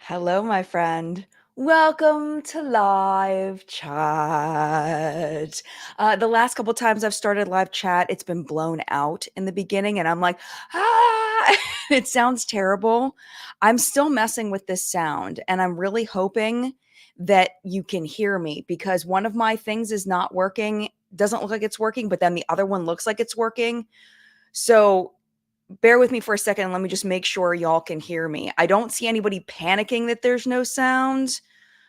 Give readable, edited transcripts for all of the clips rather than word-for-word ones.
Hello, my friend. Welcome to live chat. The last couple times I've started live chat, it's been blown out in the beginning, and I'm like, ah, it sounds terrible. I'm still messing with this sound, and I'm really hoping that you can hear me because one of my things is not working, doesn't look like it's working, but then the other one looks like it's working. So bear with me for a second and let me just make sure y'all can hear me. I don't see anybody panicking that there's no sound.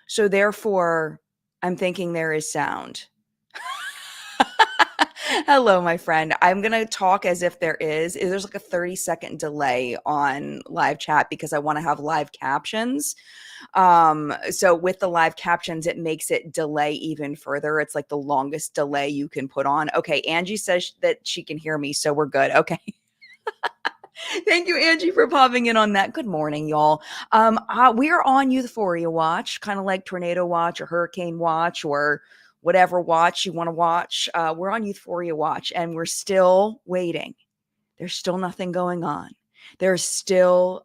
So therefore, I'm thinking there is sound. Hello, my friend. I'm going to talk as if there is. There's like a 30-second delay on live chat because I want to have live captions. So with the live captions, it makes it delay even further. It's like the longest delay you can put on. Okay, Angie says that she can hear me, so we're good. Okay. Thank you, Angie, for popping in on that. Good morning, y'all. We are on Youthforia watch, kind of like tornado watch or hurricane watch or whatever watch you want to watch. We're on Youthforia watch, and we're still waiting. There's still nothing going on. There's still,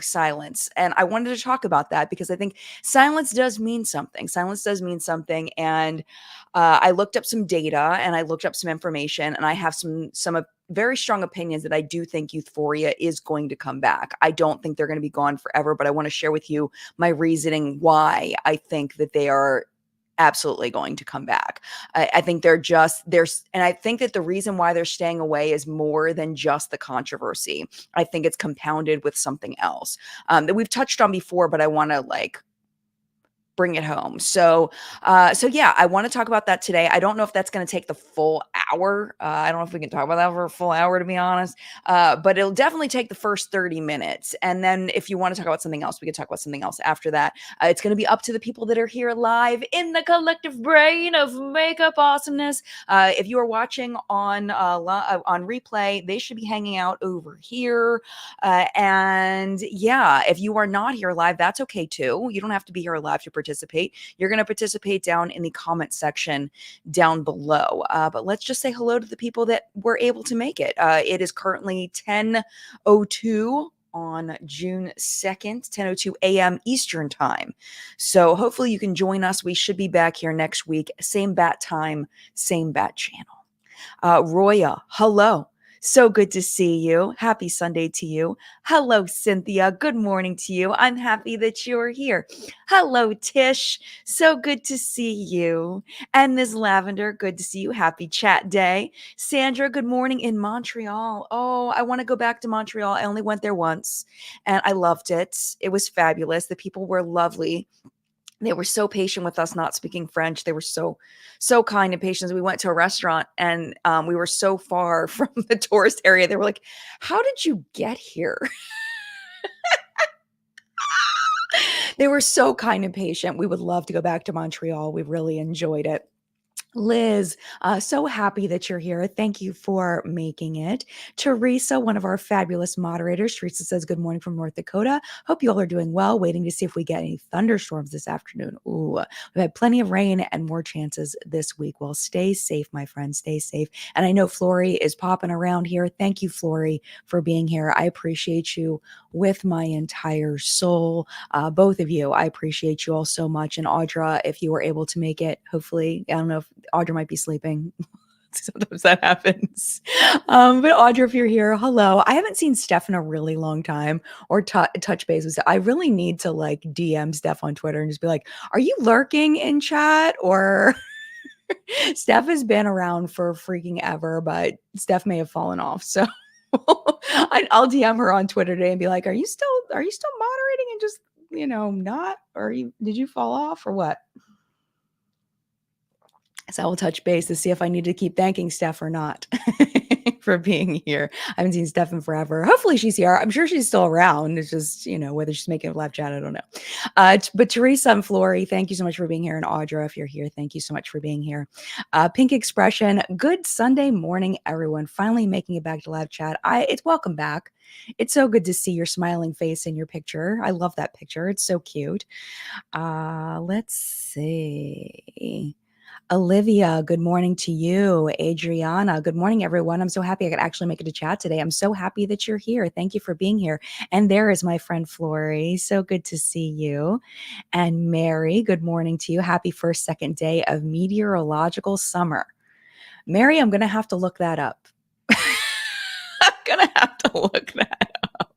silence. And I wanted to talk about that because I think silence does mean something. Silence does mean something. And I looked up some data and I looked up some information, and I have some very strong opinions that I do think Youthforia is going to come back. I don't think they're going to be gone forever, but I want to share with you my reasoning why I think that they are absolutely going to come back. I think and I think that the reason why they're staying away is more than just the controversy. I think it's compounded with something else that we've touched on before, but I want to bring it home. So yeah, I want to talk about that today. I don't know if that's going to take the full hour. I don't know if we can talk about that for a full hour, to be honest. But it'll definitely take the first 30 minutes. And then if you want to talk about something else, we can talk about something else after that. It's going to be up to the people that are here live in the collective brain of makeup awesomeness. If you are watching on replay, they should be hanging out over here. And yeah, if you are not here live, that's okay too. You don't have to be here live to participate. You're going to participate down in the comment section down below. But let's just say hello to the people that were able to make it. It is currently 10:02 on June 2nd, 10:02 a.m. Eastern time. So hopefully you can join us. We should be back here next week. Same bat time, same bat channel. Roya, hello. So good to see you. Happy Sunday to you. Hello, Cynthia. Good morning to you. I'm happy that you're here. Hello, Tish. So good to see you. And Ms. Lavender, good to see you. Happy chat day. Sandra, good morning in Montreal. Oh, I want to go back to Montreal. I only went there once and I loved it. It was fabulous. The people were lovely. They were so patient with us not speaking French. They were so kind and patient. We went to a restaurant and we were so far from the tourist area. They were like, how did you get here? They were so kind and patient. We would love to go back to Montreal. We really enjoyed it. Liz, so happy that you're here. Thank you for making it. Teresa, one of our fabulous moderators. Teresa says, good morning from North Dakota. Hope you all are doing well. Waiting to see if we get any thunderstorms this afternoon. Ooh, we've had plenty of rain and more chances this week. Well, stay safe, my friend. Stay safe. And I know Flory is popping around here. Thank you, Flory, for being here. I appreciate you with my entire soul. Both of you, I appreciate you all so much. And Audra, if you were able to make it, hopefully, I don't know if Audra might be sleeping. Sometimes that happens. But Audra, if you're here, hello. I haven't seen Steph in a really long time or touch base with Steph. I really need to DM Steph on Twitter and just be like, are you lurking in chat? Or Steph has been around for freaking ever, but Steph may have fallen off. So I'll DM her on Twitter today and be like, are you still moderating and just, not? Or did you fall off or what? So I will touch base to see if I need to keep thanking Steph or not for being here. I haven't seen Steph in forever. Hopefully she's here. I'm sure she's still around. It's just, whether she's making a live chat, I don't know. But Teresa and Flory, thank you so much for being here. And Audra, if you're here, thank you so much for being here. Pink Expression, good Sunday morning, everyone. Finally making it back to live chat. It's welcome back. It's so good to see your smiling face in your picture. I love that picture. It's so cute. Let's see. Olivia, good morning to you. Adriana, good morning, everyone. I'm so happy I could actually make it to chat today. I'm so happy that you're here. Thank you for being here. And there is my friend Flory. So good to see you. And Mary, good morning to you. Happy first, second day of meteorological summer. Mary, I'm going to have to look that up. I'm going to have to look that up.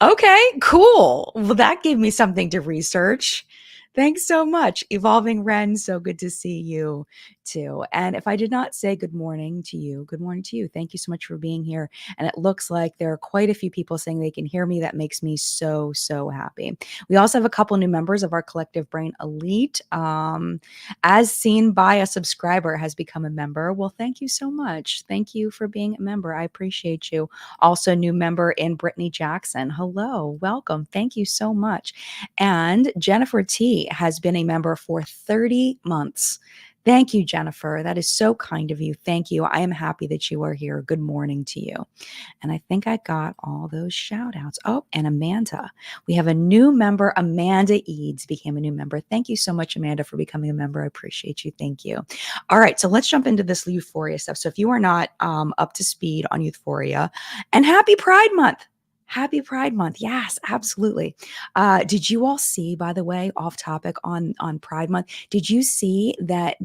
Okay, cool. Well, that gave me something to research. Thanks so much. Evolving Ren, so good to see you too. And if I did not say good morning to you, good morning to you. Thank you so much for being here. And it looks like there are quite a few people saying they can hear me. That makes me so, so happy. We also have a couple new members of our Collective Brain Elite. As seen by a subscriber has become a member. Well, thank you so much. Thank you for being a member. I appreciate you. Also, new member in Brittany Jackson. Hello, welcome. Thank you so much. And Jennifer T has been a member for 30 months. Thank you, Jennifer. That is so kind of you. Thank you. I am happy that you are here. Good morning to you. And I think I got all those shout outs. Oh, and Amanda. We have a new member. Amanda Eads became a new member. Thank you so much, Amanda, for becoming a member. I appreciate you. Thank you. All right. So let's jump into this Youthforia stuff. So if you are not up to speed on Youthforia, and happy Pride Month. Happy Pride Month. Yes, absolutely. Did you all see, by the way, off topic on Pride Month, did you see that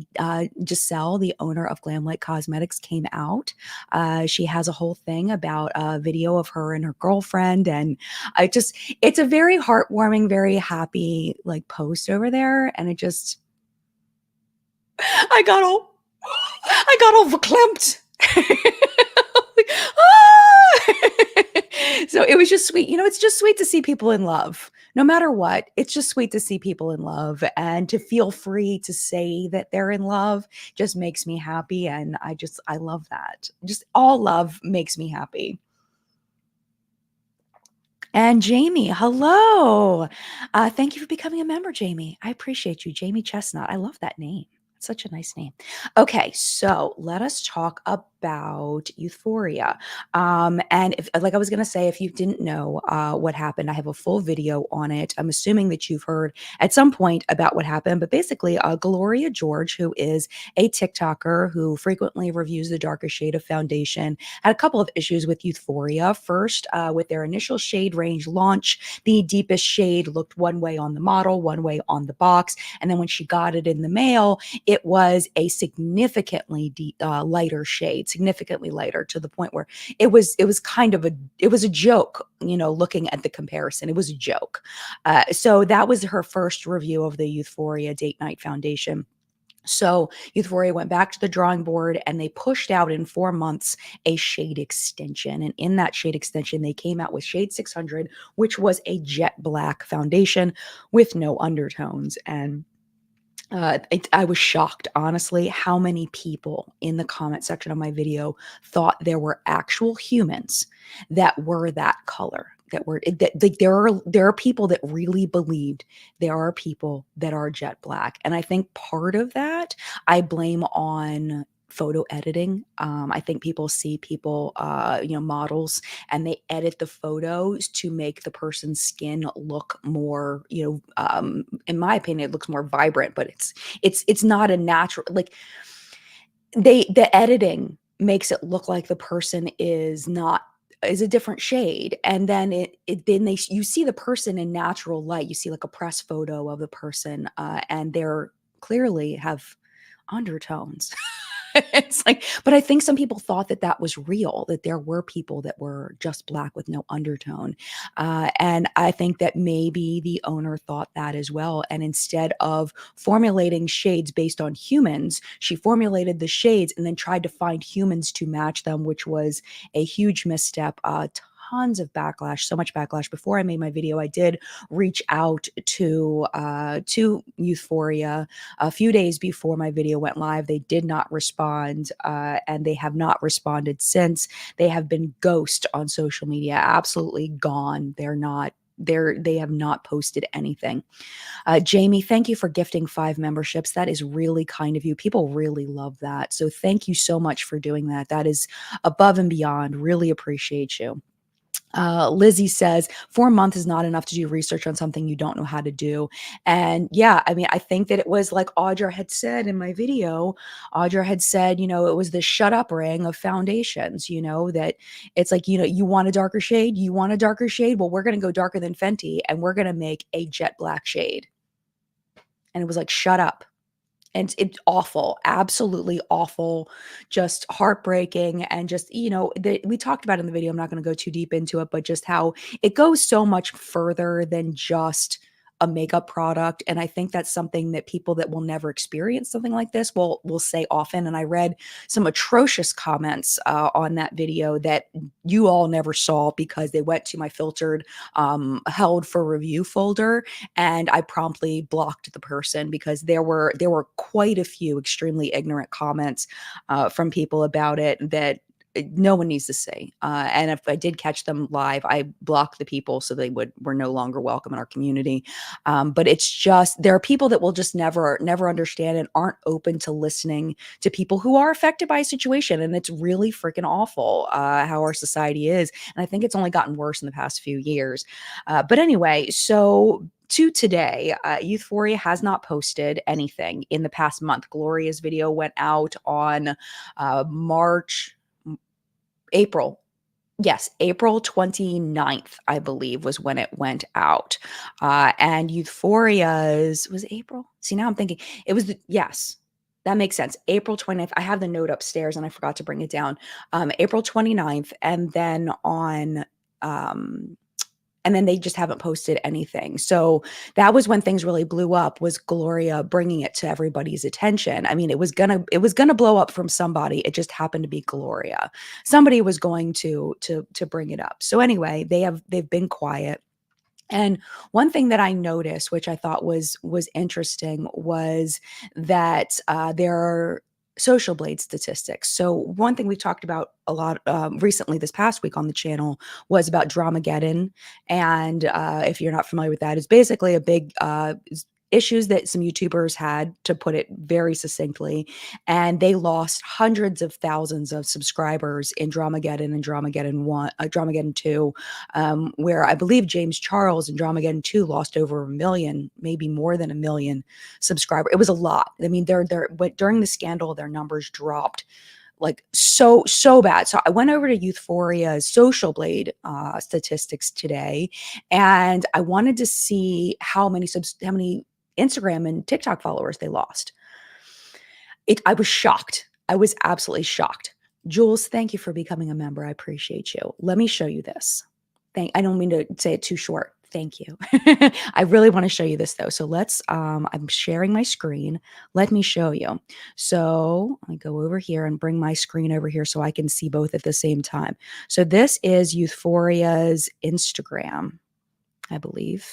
Giselle, the owner of Glamlight Cosmetics, came out? She has a whole thing about a video of her and her girlfriend. And it's a very heartwarming, very happy like post over there. And I got all verklempt. So it was just sweet. It's just sweet to see people in love. No matter what, it's just sweet to see people in love, and to feel free to say that they're in love just makes me happy. And I love that. Just all love makes me happy. And Jamie, hello. Thank you for becoming a member, Jamie. I appreciate you, Jamie Chestnut. I love that name. It's such a nice name. Okay, so let us talk about Youthforia. And like I was going to say, if you didn't know what happened, I have a full video on it. I'm assuming that you've heard at some point about what happened. But basically, Gloria George, who is a TikToker who frequently reviews the darkest shade of foundation, had a couple of issues with Youthforia. First, with their initial shade range launch, the deepest shade looked one way on the model, one way on the box. And then when she got it in the mail, it was a significantly lighter shade, significantly lighter, to the point where it was a joke, looking at the comparison. It was a joke. So that was her first review of the Youthforia Date Night Foundation. So Youthforia went back to the drawing board, and they pushed out in 4 months a shade extension. And in that shade extension, they came out with shade 600, which was a jet black foundation with no undertones. And I was shocked, honestly, how many people in the comment section of my video thought there were actual humans that were that color. Like there are people that really believed there are people that are jet black. And I think part of that I blame on photo editing. I think people see people, models, and they edit the photos to make the person's skin look more, in my opinion, it looks more vibrant, but it's not a natural, like the editing makes it look like the person is a different shade. And then you see the person in natural light. You see like a press photo of the person, and they're clearly have undertones. It's like, but I think some people thought that was real, that there were people that were just black with no undertone. And I think that maybe the owner thought that as well. And instead of formulating shades based on humans, she formulated the shades and then tried to find humans to match them, which was a huge misstep. Tons of backlash, so much backlash. Before I made my video, I did reach out to Youthforia a few days before my video went live. They did not respond, and they have not responded since. They have been ghost on social media, absolutely gone. They have not posted anything. Jamie, thank you for gifting 5 memberships. That is really kind of you. People really love that. So thank you so much for doing that. That is above and beyond. Really appreciate you. Lizzie says 4 months is not enough to do research on something you don't know how to do. And yeah, I mean, I think that it was like Audra had said in my video. Audra had said, it was the shut up ring of foundations, that it's like, you want a darker shade? You want a darker shade? Well, we're going to go darker than Fenty and we're going to make a jet black shade. And it was like, shut up. And it's awful, absolutely awful, just heartbreaking. And just, we talked about it in the video. I'm not going to go too deep into it, but just how it goes so much further than just a makeup product. And I think that's something that people that will never experience something like this will say often. And I read some atrocious comments on that video that you all never saw because they went to my filtered held for review folder, and I promptly blocked the person because there were quite a few extremely ignorant comments from people about it that no one needs to see. And if I did catch them live, I blocked the people so they were no longer welcome in our community. But it's just, there are people that will just never understand and aren't open to listening to people who are affected by a situation. And it's really freaking awful how our society is. And I think it's only gotten worse in the past few years. But anyway, so to today, Youthforia has not posted anything in the past month. Gloria's video went out on April. Yes, April 29th, I believe, was when it went out. And Euphoria's was April. See, now I'm thinking it was yes, that makes sense. April 29th. I have the note upstairs and I forgot to bring it down. April 29th. And then they just haven't posted anything. So that was when things really blew up, was Gloria bringing it to everybody's attention. I mean, it was gonna blow up from somebody. It just happened to be Gloria. Somebody was going to bring it up. So anyway, they've been quiet. And one thing that I noticed, which I thought was interesting, was that there are social blade statistics. So one thing we've talked about a lot recently this past week on the channel was about Dramageddon. And if you're not familiar with that, it's basically a big issues that some YouTubers had, to put it very succinctly, and they lost hundreds of thousands of subscribers in Dramageddon and Dramageddon 2, where I believe James Charles in Dramageddon 2 lost over 1 million, maybe more than 1 million subscribers. It was a lot. I mean, but during the scandal, their numbers dropped like so bad. So I went over to Youthforia's Social Blade statistics today, and I wanted to see how many Instagram and TikTok followers they lost. I was shocked. I was absolutely shocked. Jules, thank you for becoming a member. I appreciate you. Let me show you this. I don't mean to say it too short. Thank you. I really want to show you this though. So I'm sharing my screen. Let me show you. So I go over here and bring my screen over here so I can see both at the same time. So this is Youthforia's Instagram, I believe.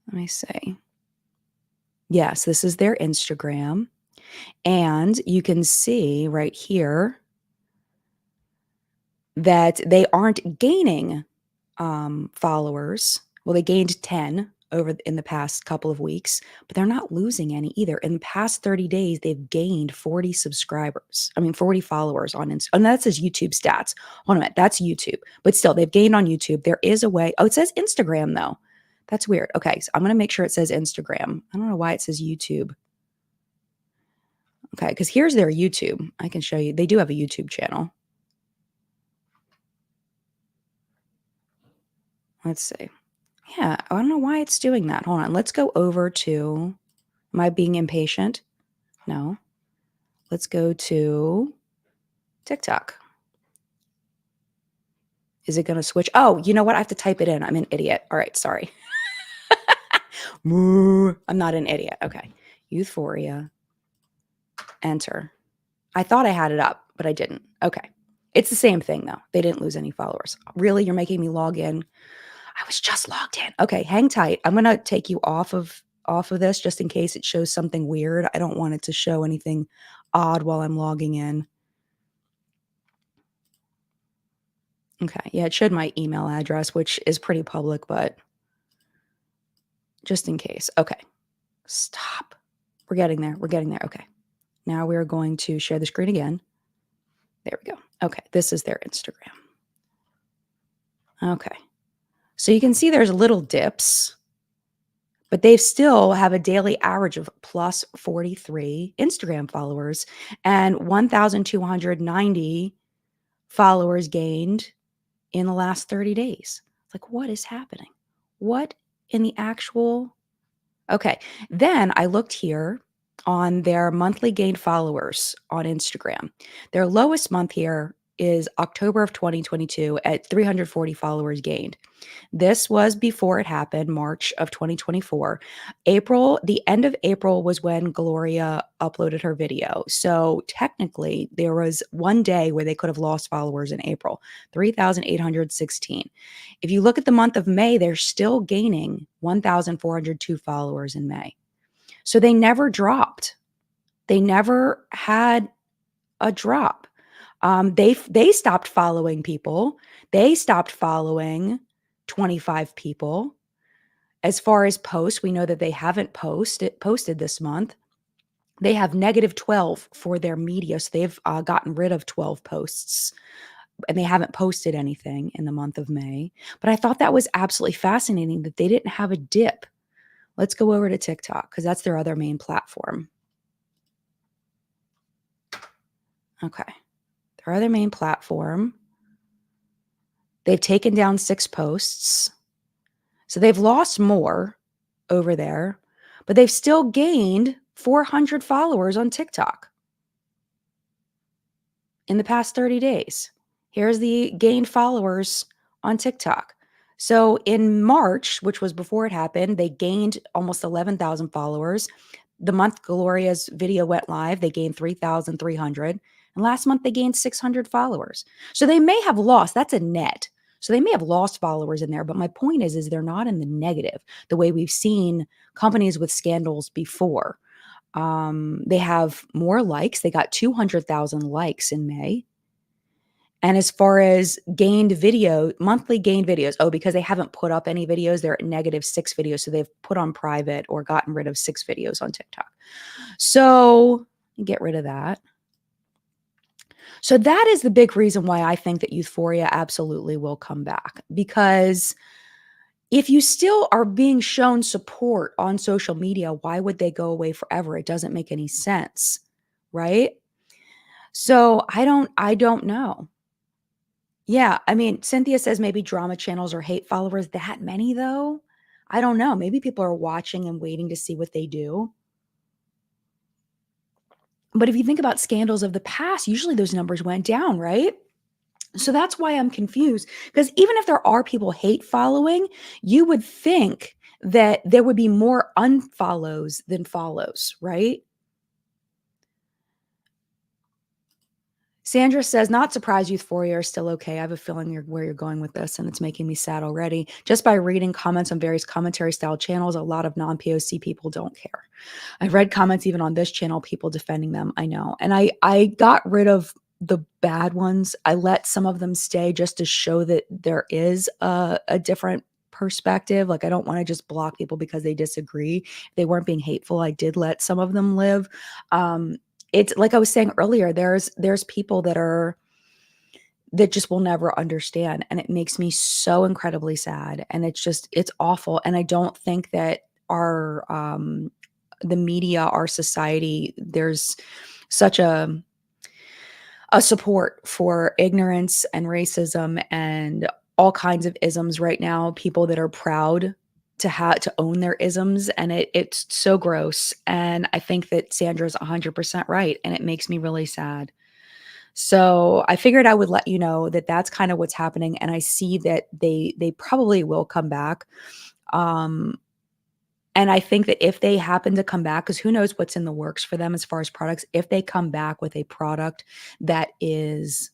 Let me see. Yes, this is their Instagram. And you can see right here that they aren't gaining followers. Well, they gained 10 in the past couple of weeks, but they're not losing any either. In the past 30 days, they've gained 40 followers on Instagram. And that says YouTube stats. Hold on a minute, that's YouTube. But still, they've gained on YouTube. There is a way. Oh, it says Instagram though. That's weird. Okay, so I'm going to make sure it says Instagram. I don't know why it says YouTube. Okay, because here's their YouTube. I can show you. They do have a YouTube channel. Let's see. Yeah, I don't know why it's doing that. Hold on. Let's go over to, am I being impatient? No. Let's go to TikTok. Is it going to switch? Oh, you know what? I have to type it in. I'm an idiot. All right, sorry. I'm not an idiot. Okay. Youthforia. Enter. I thought I had it up, but I didn't. Okay. It's the same thing though. They didn't lose any followers. Really? You're making me log in? I was just logged in. Okay, hang tight. I'm going to take you off of this just in case it shows something weird. I don't want it to show anything odd while I'm logging in. Okay, yeah, it showed my email address, which is pretty public, but just in case. Okay, stop. We're getting there. We're getting there. Okay, now we're going to share the screen again. There we go. Okay, this is their Instagram. Okay. So you can see there's little dips, but they still have a daily average of plus 43 Instagram followers and 1,290 followers gained in the last 30 days. Like, what is happening? What in the actual? Okay. Then I looked here on their monthly gained followers on Instagram. Their lowest month here is October of 2022 at 340 followers gained. This was before it happened, March of 2024. April, the end of April was when Gloria uploaded her video. So technically, there was one day where they could have lost followers in April, 3,816. If you look at the month of May, they're still gaining 1,402 followers in May. So they never dropped. They never had a drop. They stopped following people. They stopped following 25 people. As far as posts, we know that they haven't posted this month. They have negative 12 for their media. So they've gotten rid of 12 posts and they haven't posted anything in the month of May. But I thought that was absolutely fascinating that they didn't have a dip. Let's go over to TikTok because that's their other main platform. Okay. Their other main platform. They've taken down 6 posts. So they've lost more over there, but they've still gained 400 followers on TikTok in the past 30 days. Here's the gained followers on TikTok. So in March, which was before it happened, they gained almost 11,000 followers. The month Gloria's video went live, they gained 3,300. And last month, they gained 600 followers. So they may have lost. That's a net. So they may have lost followers in there. But my point is they're not in the negative the way we've seen companies with scandals before. They have more likes. They got 200,000 likes in May. And as far as gained video, monthly gained videos, because they haven't put up any videos, they're at -6 videos. So they've put on private or gotten rid of 6 videos on TikTok. So get rid of that. So that is the big reason why I think that Youthforia absolutely will come back. Because if you still are being shown support on social media, why would they go away forever? It doesn't make any sense, right? So I don't know. Yeah, I mean, Cynthia says maybe drama channels or hate followers. That many though? I don't know. Maybe people are watching and waiting to see what they do. But if you think about scandals of the past, usually those numbers went down, right? So that's why I'm confused, because even if there are people hate following, you would think that there would be more unfollows than follows, right? Sandra says, not surprised Youthforia are still okay. I have a feeling where you're going with this, and it's making me sad already. Just by reading comments on various commentary style channels, a lot of non-POC people don't care. I've read comments even on this channel, people defending them. I know. And I got rid of the bad ones. I let some of them stay just to show that there is a different perspective. Like, I don't want to just block people because they disagree. If they weren't being hateful, I did let some of them live. It's like I was saying earlier, there's people that just will never understand, and it makes me so incredibly sad, and it's awful. And I don't think that our the media, our society, there's such a support for ignorance and racism and all kinds of isms right now, people that are proud to own their isms, and it's so gross. And I think that Sandra's 100% right, and it makes me really sad. So I figured I would let you know that that's kind of what's happening, and I see that they probably will come back. Um, and I think that if they happen to come back, because who knows what's in the works for them as far as products, if they come back with a product that is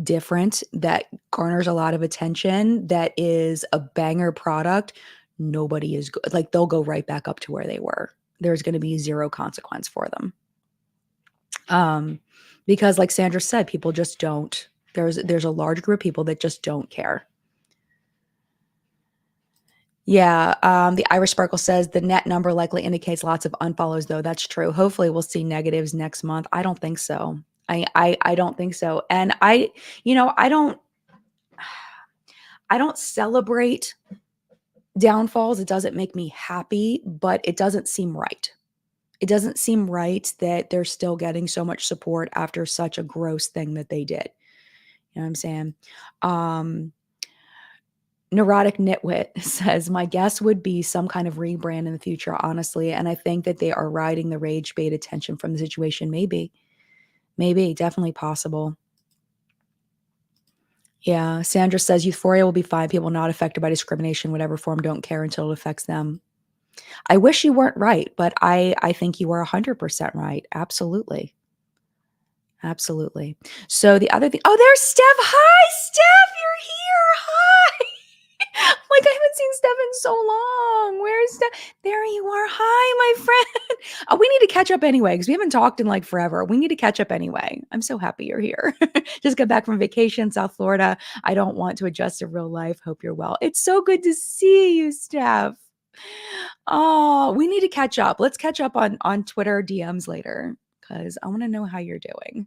different, that garners a lot of attention, that is a banger product, nobody is like, they'll go right back up to where they were. There's going to be zero consequence for them. Because like Sandra said, people just don't. There's a large group of people that just don't care. Yeah, the Irish Sparkle says the net number likely indicates lots of unfollows, though. That's true. Hopefully, we'll see negatives next month. I don't think so. I don't think so. And I don't. I don't celebrate downfalls. It doesn't make me happy, but it doesn't seem right. It doesn't seem right that they're still getting so much support after such a gross thing that they did. You know what I'm saying? Um, Neurotic Nitwit says, my guess would be some kind of rebrand in the future, honestly. And I think that they are riding the rage bait attention from the situation. Maybe, definitely possible. Yeah. Sandra says, Youthforia will be fine. People not affected by discrimination, whatever form, don't care until it affects them. I wish you weren't right, but I think you are 100% right. Absolutely. Absolutely. So the other thing, oh, there's Steph. Hi, Steph, you're here. Hi. Like, I haven't seen Steph in so long. Where's Steph? There you are. Hi, my friend. Oh, we need to catch up anyway because we haven't talked in like forever. We need to catch up anyway. I'm so happy you're here. Just got back from vacation, South Florida. I don't want to adjust to real life. Hope you're well. It's so good to see you, Steph. Oh, we need to catch up. Let's catch up on Twitter DMs later because I want to know how you're doing.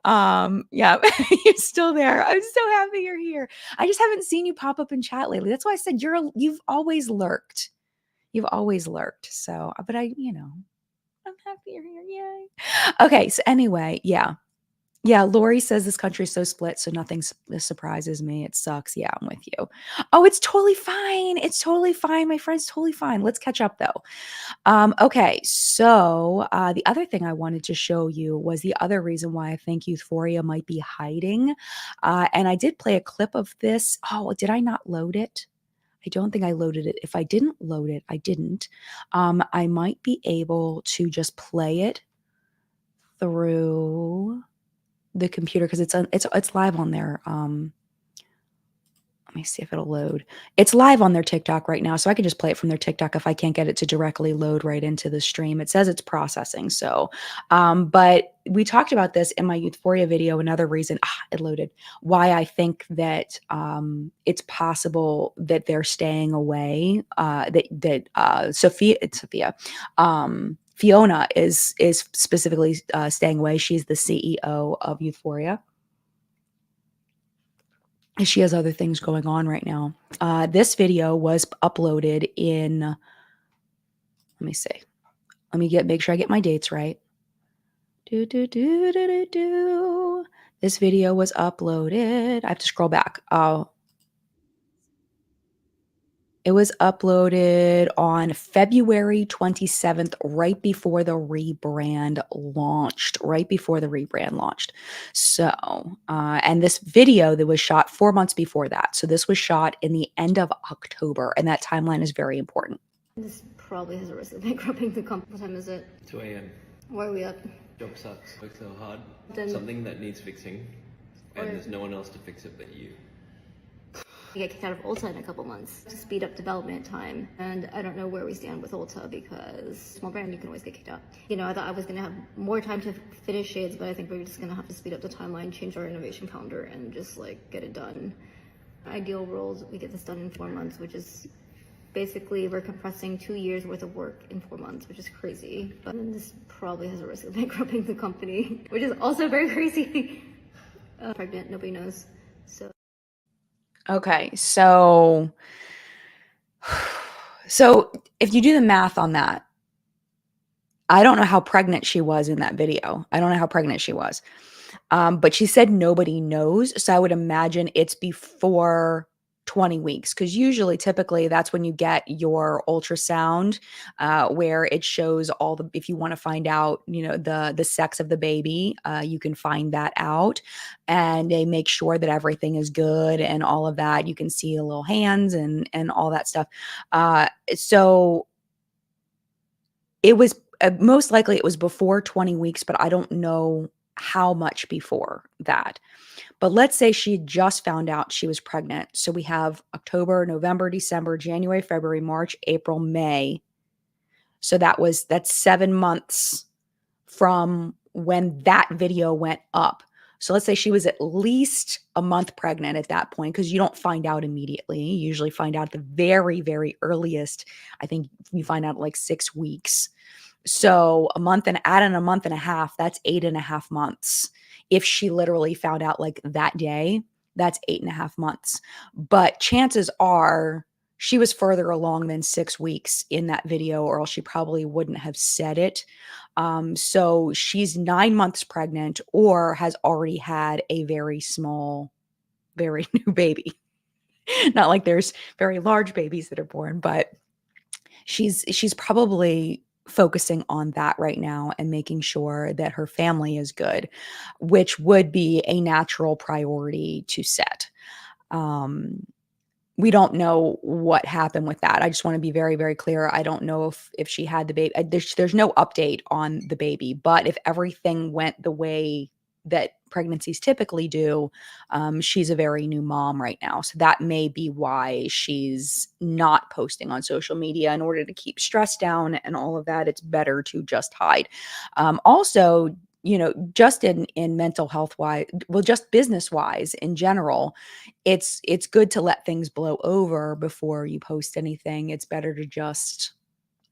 Yeah, you're still there. I'm so happy you're here. I just haven't seen you pop up in chat lately. That's why I said you've always lurked. You've always lurked. So, but I'm happy you're here. Yay. Okay, so anyway, yeah. Yeah, Lori says this country is so split, so nothing surprises me. It sucks. Yeah, I'm with you. Oh, it's totally fine. It's totally fine. My friend's totally fine. Let's catch up though. Okay, so the other thing I wanted to show you was the other reason why I think Youthforia might be hiding. And I did play a clip of this. Oh, did I not load it? I don't think I loaded it. If I didn't load it, I didn't. I might be able to just play it through the computer because it's live on there. Let me see if it'll load. It's live on their TikTok right now, so I can just play it from their TikTok if I can't get it to directly load right into the stream. It says it's processing. So, but we talked about this in my Youthforia video. Another reason it loaded. Why I think that it's possible that they're staying away. Sophia. Fiona is specifically staying away. She's the CEO of Youthforia. She has other things going on right now. This video was uploaded in, let me see. Let me make sure I get my dates right. This video was uploaded. I have to scroll back. Oh, it was uploaded on February 27th, right before the rebrand launched. So, and this video that was shot 4 months before that. So this was shot in the end of October, and that timeline is very important. This probably has a risk of bankrupting the company. What time is it? 2 a.m. Why are we up? Job sucks. Work so hard. Then Something that needs fixing, and there's no one else to fix it but you. I get kicked out of Ulta in a couple months to speed up development time, and I don't know where we stand with Ulta because small brand, you can always get kicked out. You know, I thought I was gonna have more time to finish shades, but I think we're just gonna have to speed up the timeline, change our innovation calendar, and just like get it done. Ideal world, we get this done in 4 months, which is basically we're compressing 2 years worth of work in 4 months, which is crazy. But then this probably has a risk of bankrupting the company, which is also very crazy. Pregnant, nobody knows. So. Okay, so if you do the math on that, I don't know how pregnant she was in that video. I don't know how pregnant she was. But she said nobody knows. So I would imagine it's before 20 weeks because typically that's when you get your ultrasound where it shows if you want to find out, the sex of the baby, you can find that out and they make sure that everything is good and all of that. You can see the little hands and all that stuff. So it was most likely it was before 20 weeks, but I don't know how much before that. But let's say she just found out she was pregnant. So we have October, November, December, January, February, March, April, May. So that's 7 months from when that video went up. So let's say she was at least a month pregnant at that point, because you don't find out immediately. You usually find out the very, very earliest. I think you find out like 6 weeks. So add in a month and a half, that's 8.5 months. If she literally found out like that day, that's 8.5 months. But chances are she was further along than 6 weeks in that video, or else she probably wouldn't have said it. So she's 9 months pregnant or has already had a very small, very new baby. Not like there's very large babies that are born, but she's probably focusing on that right now and making sure that her family is good, which would be a natural priority to set. Um, we don't know what happened with that. I just want to be very, very clear. I don't know if she had the baby. There's no update on the baby, but if everything went the way that pregnancies typically do, she's a very new mom right now. So that may be why she's not posting on social media in order to keep stress down and all of that. It's better to just hide. Also, just in mental health wise, well, just business wise in general, it's good to let things blow over before you post anything. It's better to just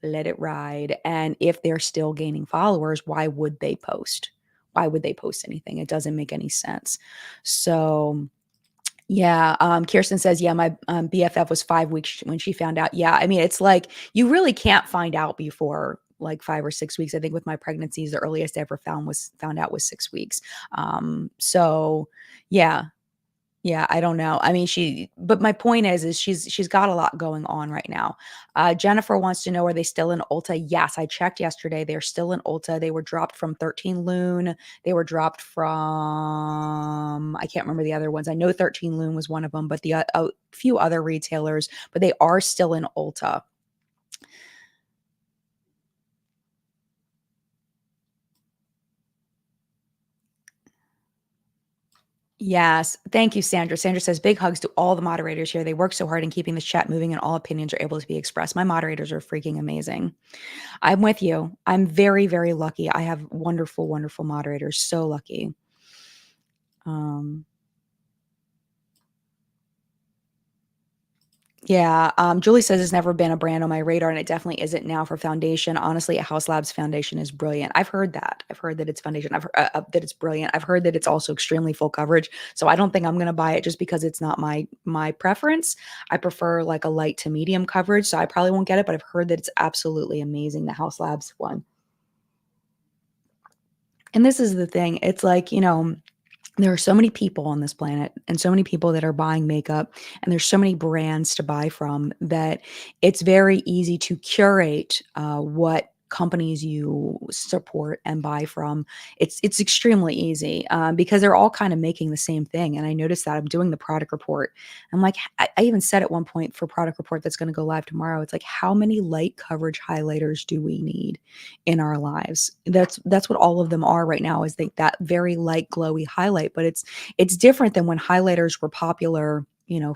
let it ride. And if they're still gaining followers, why would they post? Why would they post anything? It doesn't make any sense. So yeah, Kirsten says, yeah, my BFF was 5 weeks when she found out. Yeah, I mean, it's like you really can't find out before like 5 or 6 weeks. I think with my pregnancies, the earliest I ever found out was 6 weeks. So yeah, yeah, I don't know. I mean, but my point is she's got a lot going on right now. Jennifer wants to know, are they still in Ulta? Yes, I checked yesterday. They're still in Ulta. They were dropped from 13 Loon. They were dropped from, I can't remember the other ones. I know 13 Loon was one of them, but a few other retailers, but they are still in Ulta. Yes. Thank you, Sandra. Sandra says, big hugs to all the moderators here. They work so hard in keeping this chat moving and all opinions are able to be expressed. My moderators are freaking amazing. I'm with you. I'm very, very lucky. I have wonderful, wonderful moderators. So lucky. Yeah. Julie says it's never been a brand on my radar, and it definitely isn't now for foundation. Honestly, a House Labs foundation is brilliant. I've heard that. I've heard that it's foundation. I've heard that it's brilliant. I've heard that it's also extremely full coverage. So I don't think I'm going to buy it just because it's not my preference. I prefer like a light to medium coverage, so I probably won't get it. But I've heard that it's absolutely amazing, the House Labs one. And this is the thing. It's like, there are so many people on this planet and so many people that are buying makeup, and there's so many brands to buy from that it's very easy to curate what companies you support and buy from. It's extremely easy because they're all kind of making the same thing. And I noticed that I'm doing the product report. I'm like, I even said at one point for product report that's going to go live tomorrow, it's like, how many light coverage highlighters do we need in our lives? That's what all of them are right now, is that very light glowy highlight. But it's different than when highlighters were popular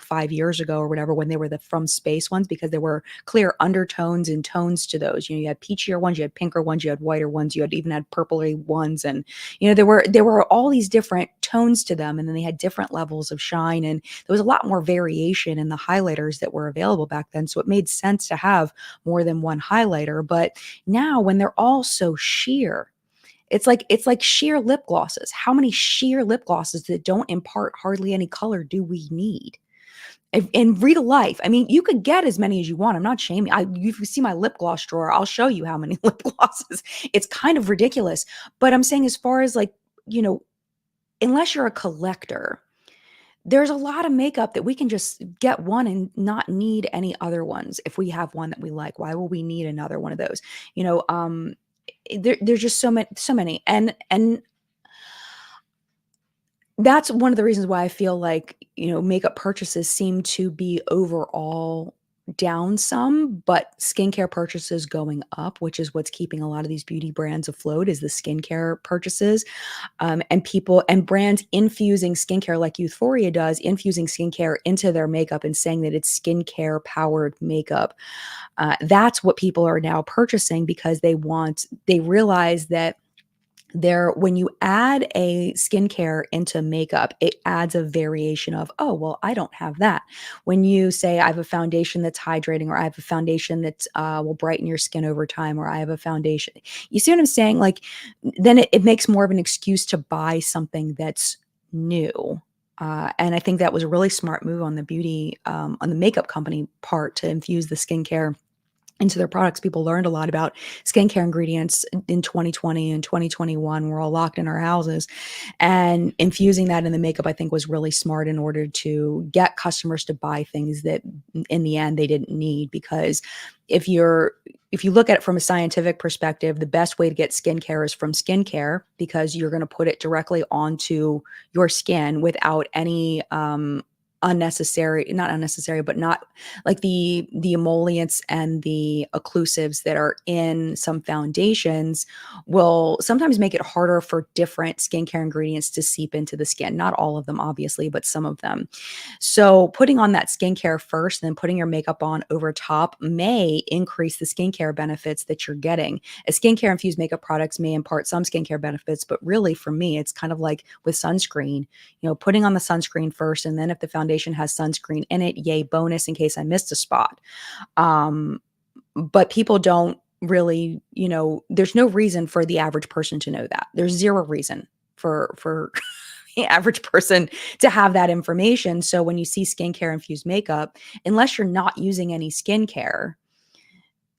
5 years ago or whatever, when they were the from space ones, because there were clear undertones and tones to those. You had peachier ones, you had pinker ones, you had whiter ones, you had even had purpley ones, and there were all these different tones to them, and then they had different levels of shine, and there was a lot more variation in the highlighters that were available back then. So it made sense to have more than one highlighter. But now when they're all so sheer, it's like sheer lip glosses. How many sheer lip glosses that don't impart hardly any color do we need? In real life, I mean, you could get as many as you want. I'm not shaming. If you see my lip gloss drawer, I'll show you how many lip glosses. It's kind of ridiculous. But I'm saying, as far as like, unless you're a collector, there's a lot of makeup that we can just get one and not need any other ones. If we have one that we like, why will we need another one of those? There's just so many, and that's one of the reasons why I feel like makeup purchases seem to be overall down some, but skincare purchases going up, which is what's keeping a lot of these beauty brands afloat, is the skincare purchases, and people and brands infusing skincare, like Youthforia does, infusing skincare into their makeup and saying that it's skincare powered makeup. That's what people are now purchasing because they realize that when you add a skincare into makeup, it adds a variation of, oh, well, I don't have that. When you say, I have a foundation that's hydrating, or I have a foundation that will brighten your skin over time, or I have a foundation, you see what I'm saying? Like, then it makes more of an excuse to buy something that's new. And I think that was a really smart move on the on the makeup company part to infuse the skincare into their products. People learned a lot about skincare ingredients in 2020 and 2021. We're all locked in our houses, and infusing that in the makeup, I think, was really smart in order to get customers to buy things that in the end they didn't need. Because if you look at it from a scientific perspective, the best way to get skincare is from skincare, because you're going to put it directly onto your skin without any not unnecessary, but not like the emollients and the occlusives that are in some foundations will sometimes make it harder for different skincare ingredients to seep into the skin. Not all of them, obviously, but some of them. So putting on that skincare first and then putting your makeup on over top may increase the skincare benefits that you're getting. A skincare infused makeup products may impart some skincare benefits, but really for me, it's kind of like with sunscreen, putting on the sunscreen first, and then if the foundation has sunscreen in it, yay, bonus in case I missed a spot. But people don't really, there's no reason for the average person to know that. There's zero reason for the average person to have that information. So when you see skincare infused makeup, unless you're not using any skincare,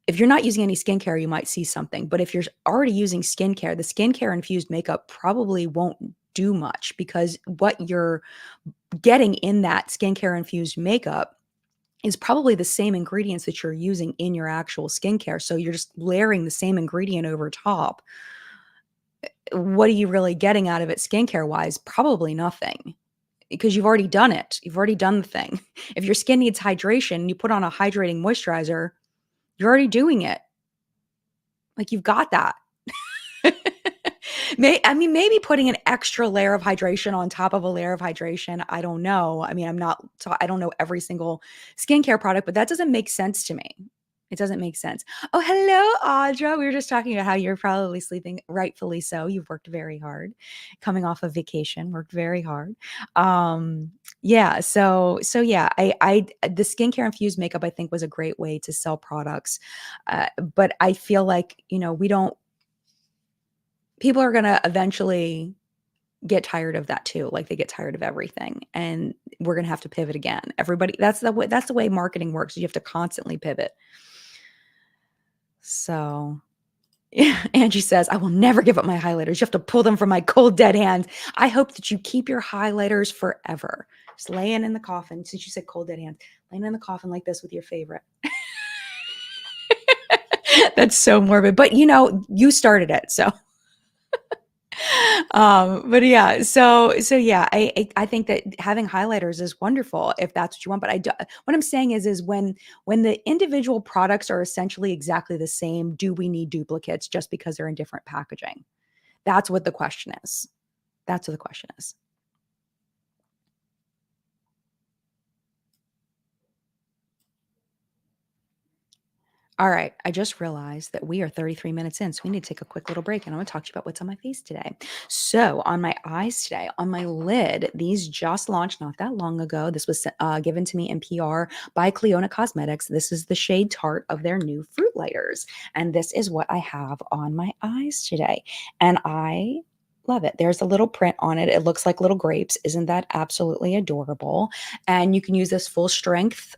if you're not using any skincare, you might see something. But if you're already using skincare, the skincare infused makeup probably won't do much, because what you're getting in that skincare infused makeup is probably the same ingredients that you're using in your actual skincare. So you're just layering the same ingredient over top. What are you really getting out of it skincare wise? Probably nothing, because you've already done it. You've already done the thing. If your skin needs hydration, you put on a hydrating moisturizer, you're already doing it. Like, you've got that. Maybe putting an extra layer of hydration on top of a layer of hydration. I don't know. I mean, I don't know every single skincare product, but that doesn't make sense to me. It doesn't make sense. Oh, hello, Audra. We were just talking about how you're probably sleeping, rightfully so. You've worked very hard, coming off of vacation, worked very hard. Yeah. So yeah, the skincare infused makeup, I think, was a great way to sell products. But I feel like, people are going to eventually get tired of that too. Like, they get tired of everything, and we're going to have to pivot again. Everybody, that's the way marketing works. You have to constantly pivot. So yeah, Angie says, I will never give up my highlighters. You have to pull them from my cold, dead hands. I hope that you keep your highlighters forever. Just laying in the coffin, since you said cold, dead hands, laying in the coffin like this with your favorite. That's so morbid. But you started it. So but yeah, so yeah, I think that having highlighters is wonderful if that's what you want. But what I'm saying is when the individual products are essentially exactly the same, do we need duplicates just because they're in different packaging? That's what the question is. That's what the question is. All right, I just realized that we are 33 minutes in, so we need to take a quick little break, and I'm going to talk to you about what's on my face today. So, on my eyes today, on my lid, these just launched not that long ago. This was given to me in PR by Cleona Cosmetics. This is the shade Tart of their new Fruit Lighters, and this is what I have on my eyes today, and I love it. There's a little print on it. It looks like little grapes. Isn't that absolutely adorable? And you can use this full strength,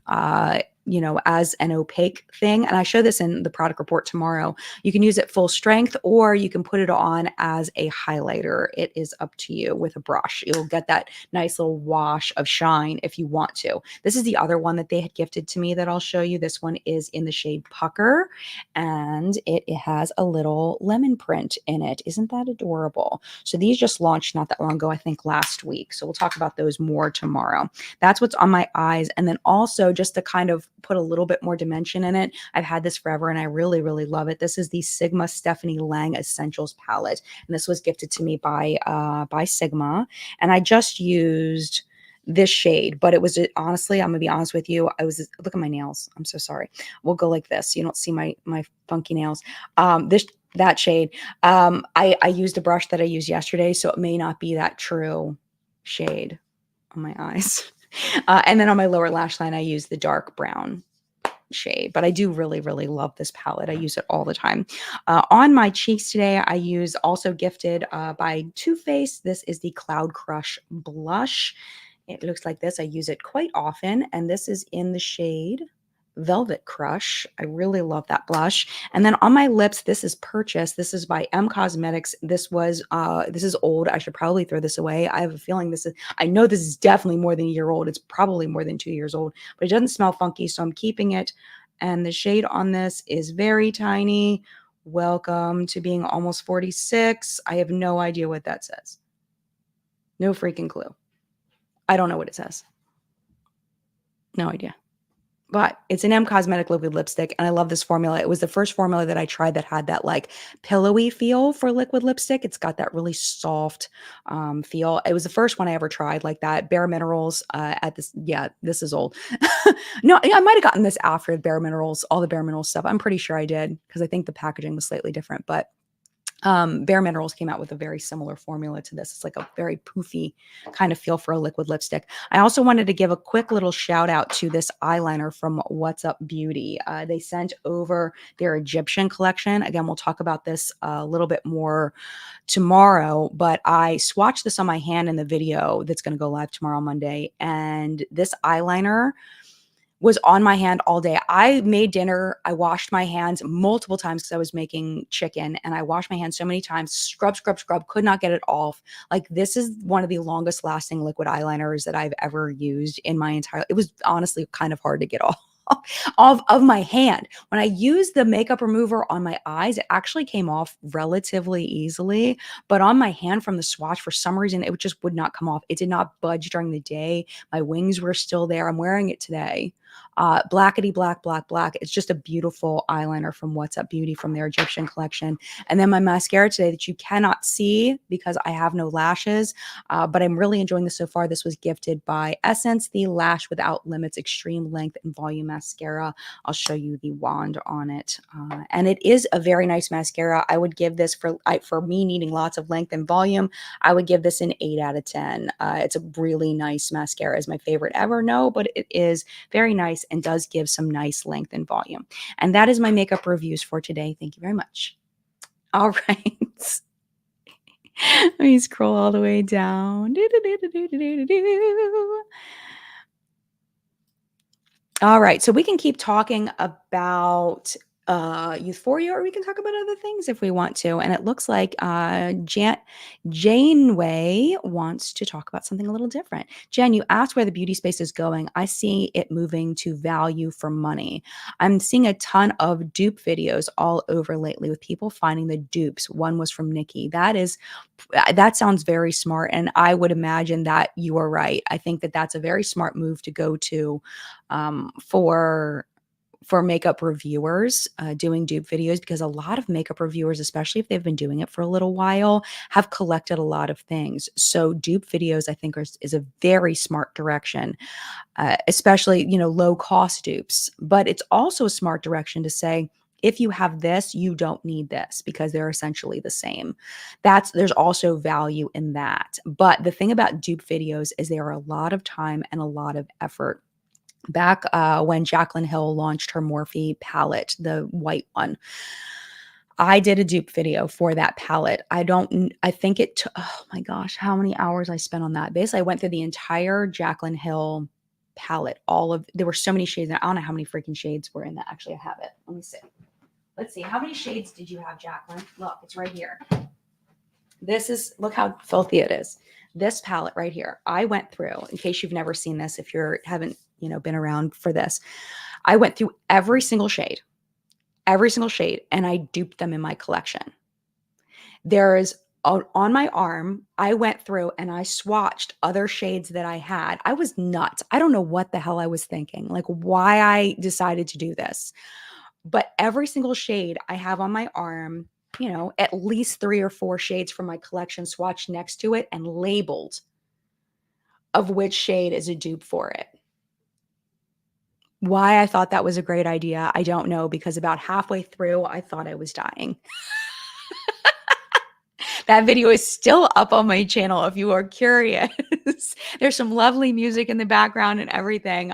as an opaque thing. And I show this in the product report tomorrow. You can use it full strength, or you can put it on as a highlighter. It is up to you with a brush. You'll get that nice little wash of shine if you want to. This is the other one that they had gifted to me that I'll show you. This one is in the shade Pucker, and it has a little lemon print in it. Isn't that adorable? So these just launched not that long ago, I think last week. So we'll talk about those more tomorrow. That's what's on my eyes. And then also, just to kind of put a little bit more dimension in it, I've had this forever and I really, really love it. This is the Sigma Stephanie Lang Essentials palette. And this was gifted to me by Sigma. And I just used this shade, but it was, honestly, I'm gonna be honest with you, look at my nails. I'm so sorry. We'll go like this. You don't see my funky nails. That shade. I used a brush that I used yesterday, so it may not be that true shade on my eyes. And then on my lower lash line, I use the dark brown shade, but I do really, really love this palette. I use it all the time. On my cheeks today, I use, also gifted by Too Faced. This is the Cloud Crush blush. It looks like this. I use it quite often, and this is in the shade Velvet Crush. I really love that blush. And then on my lips, this is purchased. This is by M Cosmetics. This is old. I should probably throw this away. I have a feeling I know this is definitely more than a year old. It's probably more than 2 years old, but it doesn't smell funky, so I'm keeping it. And the shade on this is very tiny. Welcome to being almost 46. I have no idea what that says. No freaking clue. I don't know what it says. No idea. But it's an M Cosmetic liquid lipstick, and I love this formula. It was the first formula that I tried that had that like pillowy feel for liquid lipstick. It's got that really soft feel. It was the first one I ever tried like that. Bare Minerals at this. Yeah, this is old. No, I might have gotten this after Bare Minerals, all the Bare Minerals stuff. I'm pretty sure I did because I think the packaging was slightly different, but Bare Minerals came out with a very similar formula to this. It's like a very poofy kind of feel for a liquid lipstick. I also wanted to give a quick little shout out to this eyeliner from What's Up Beauty. They sent over their Egyptian collection. Again, we'll talk about this a little bit more tomorrow, but I swatched this on my hand in the video that's going to go live tomorrow, Monday. And this eyeliner was on my hand all day. I made dinner. I washed my hands multiple times because I was making chicken, and I washed my hands so many times, scrub, scrub, scrub, could not get it off. Like, this is one of the longest lasting liquid eyeliners that I've ever used in my entire, it was honestly kind of hard to get off. Of my hand. When I used the makeup remover on my eyes, it actually came off relatively easily, but on my hand from the swatch, for some reason, it just would not come off. It did not budge during the day. My wings were still there. I'm wearing it today. Blackety black, black, black. It's just a beautiful eyeliner from What's Up Beauty from their Egyptian collection. And then my mascara today that you cannot see because I have no lashes, but I'm really enjoying this so far. This was gifted by Essence, the Lash Without Limits Extreme Length and Volume Mascara. I'll show you the wand on it. And it is a very nice mascara. I would give this for me needing lots of length and volume. I would give this an 8 out of 10. It's a really nice mascara. It's my favorite ever. No, but it is very nice and does give some nice length and volume. And that is my makeup reviews for today. Thank you very much. All right. Let me scroll all the way down. All right, so we can keep talking about Youthforia, or we can talk about other things if we want to. And it looks like Janeway wants to talk about something a little different. Jen, you asked where the beauty space is going. I see it moving to value for money. I'm seeing a ton of dupe videos all over lately with people finding the dupes. One was from Nikki. That sounds very smart, and I would imagine that you are right. I think that that's a very smart move to go to for makeup reviewers doing dupe videos, because a lot of makeup reviewers, especially if they've been doing it for a little while, have collected a lot of things. So dupe videos, I think, is a very smart direction, especially, low cost dupes. But it's also a smart direction to say, if you have this, you don't need this, because they're essentially the same. There's also value in that. But the thing about dupe videos is they are a lot of time and a lot of effort. Back when Jaclyn Hill launched her Morphe palette, the white one, I did a dupe video for that palette. I think oh my gosh, how many hours I spent on that. Basically, I went through the entire Jaclyn Hill palette. There were so many shades. I don't know how many freaking shades were in that. Actually, I have it. Let me see. Let's see. How many shades did you have, Jaclyn? Look, it's right here. Look how filthy it is. This palette right here, I went through, in case you've never seen this, if you haven't, been around for this, I went through every single shade, and I duped them in my collection. On my arm, I went through and I swatched other shades that I had. I was nuts. I don't know what the hell I was thinking, like why I decided to do this. But every single shade I have on my arm, at least 3 or 4 shades from my collection swatched next to it and labeled of which shade is a dupe for it. Why I thought that was a great idea, I don't know, because about halfway through, I thought I was dying. That video is still up on my channel if you are curious. There's some lovely music in the background and everything.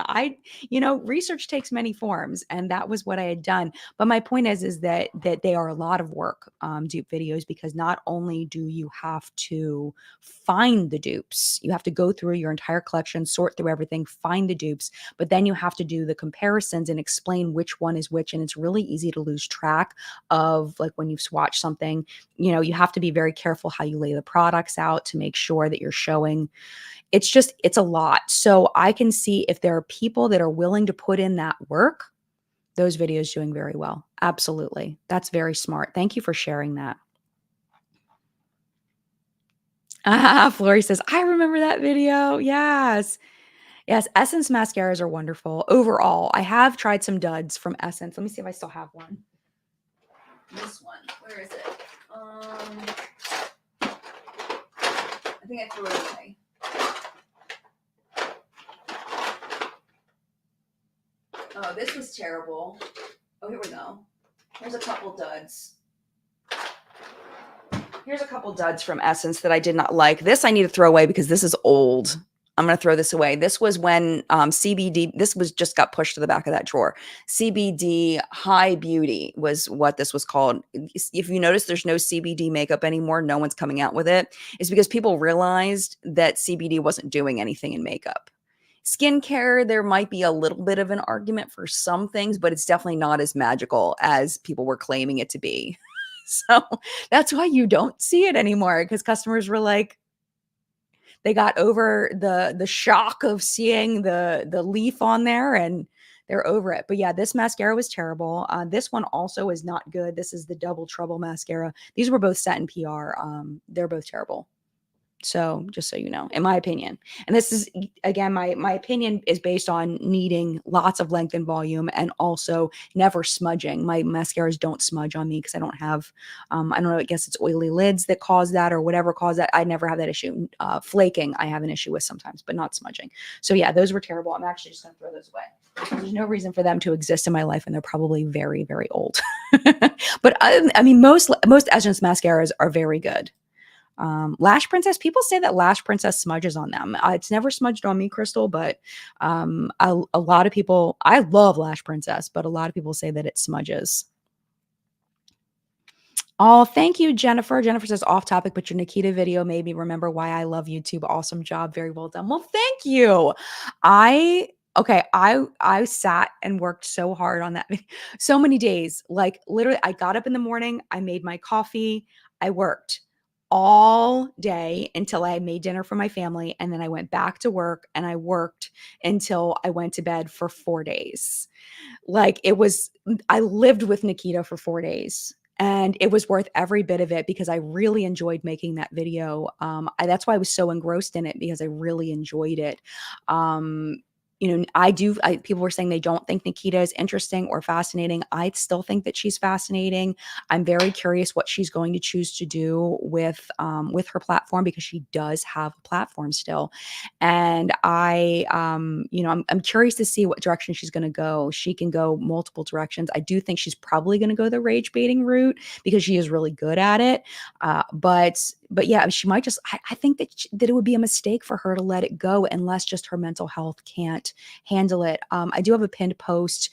Research takes many forms, and that was what I had done. But my point is that they are a lot of work, dupe videos, because not only do you have to find the dupes, you have to go through your entire collection, sort through everything, find the dupes, but then you have to do the comparisons and explain which one is which. And it's really easy to lose track of, like, when you've swatched something. You have to be very careful how you lay the products out to make sure that you're showing. It's a lot. So I can see if there are people that are willing to put in that work, those videos doing very well. Absolutely. That's very smart. Thank you for sharing that. Flory says, I remember that video. Yes. Yes. Essence mascaras are wonderful overall. I have tried some duds from Essence. Let me see if I still have one. This one. Where is it? I think I threw it away. Oh, this was terrible. Oh, here we go. Here's a couple duds. Here's a couple duds from Essence that I did not like. This I need to throw away because this is old. I'm going to throw this away. This was when CBD, this was just got pushed to the back of that drawer. CBD High Beauty was what this was called. If you notice, there's no CBD makeup anymore. No one's coming out with it. It's because people realized that CBD wasn't doing anything in makeup. Skincare, there might be a little bit of an argument for some things, but it's definitely not as magical as people were claiming it to be. So that's why you don't see it anymore, because customers were like, they got over the shock of seeing the leaf on there, and they're over it. But yeah, this mascara was terrible. This one also is not good. This is the Double Trouble mascara. These were both set in PR. They're both terrible. So just so you know, in my opinion, and this is, again, my opinion is based on needing lots of length and volume, and also never smudging. My mascaras don't smudge on me because I don't have, I don't know, I guess it's oily lids that cause that, or whatever caused that. I never have that issue. Flaking, I have an issue with sometimes, but not smudging. So yeah, those were terrible. I'm actually just going to throw those away. There's no reason for them to exist in my life, and they're probably very, very old. But I mean, most Essence mascaras are very good. Lash Princess, people say that Lash Princess smudges on them. It's never smudged on me, Crystal, but a lot of people, I love Lash Princess, but a lot of people say that it smudges. Oh, thank you, Jennifer. Jennifer says, off topic, but your Nikita video made me remember why I love YouTube. Awesome job. Very well done. Well, thank you. I sat and worked so hard on that video. So many days. Like, literally, I got up in the morning, I made my coffee, I worked all day until I made dinner for my family, and then I went back to work, and I worked until I went to bed for 4 days. Like, I lived with Nikita for 4 days, and it was worth every bit of it because I really enjoyed making that video. That's why I was so engrossed in it, because I really enjoyed it. People were saying they don't think Nikita is interesting or fascinating. I still think that she's fascinating. I'm very curious what she's going to choose to do with her platform, because she does have a platform still. And I'm curious to see what direction she's going to go. She can go multiple directions. I do think she's probably going to go the rage baiting route because she is really good at it. But yeah, she might just, I think that it would be a mistake for her to let it go unless just her mental health can't handle it. I do have a pinned post